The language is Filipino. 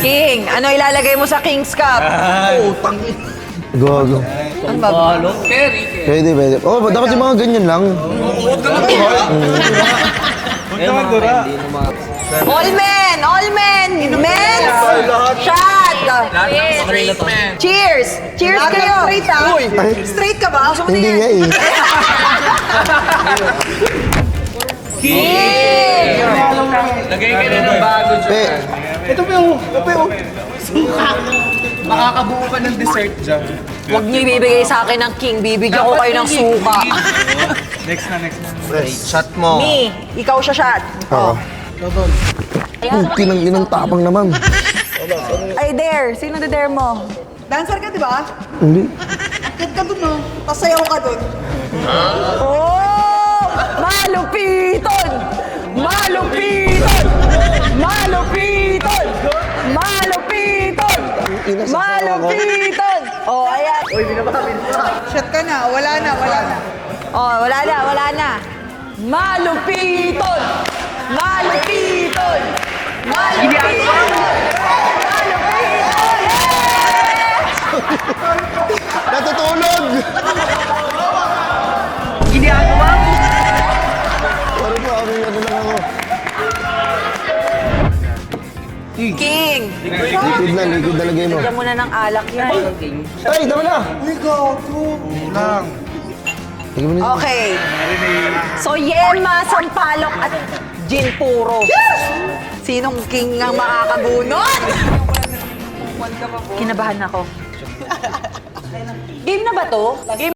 King, ano ilalagay mo sa King's Cup? Gago. Ano ba? Pwede, pwede. Oh, dapat yung mga ganyan lang. All men! All men! Men's shot! Cheers! Cheers kayo! Straight ah! Straight ka ba? Gusto mo Hindi yan? nga eh. King! Lagay ka na ng bago dyan. Pe, Ito pa yung, suka. Makakabuo ka ng dessert dyan. Huwag niyo ibibigay sa akin ng King. Bibigyan ko kayo ng suka. Next na. shot mo. Me, ikaw siya shot. Oo. Kinang tapang naman. Ay, dare. Sino na dare mo? Dancer ka, di ba? Hindi. Akit ka dun, no? Tapos sayaw ka dun. Oh! Malupiton! Malupiton! Malupiton! Malupiton! Malupiton! Oh, ayan. Uy, Shot ka na. Wala na. Oh, wala na. Malupiton! Malupiton! Malupiton! Malupiton! Natutulog! Ginagawa mo. Parang pa, ano lang ako. King! Liquid na lagay mo. Lagyan mo na ng alak yan. Ay, tama na! Lagyan mo na. Okay. So, Yema, Sampalok at Gin Puro. Sinong king ang makakabunot? Kinabahan ako. Game na ba to? Game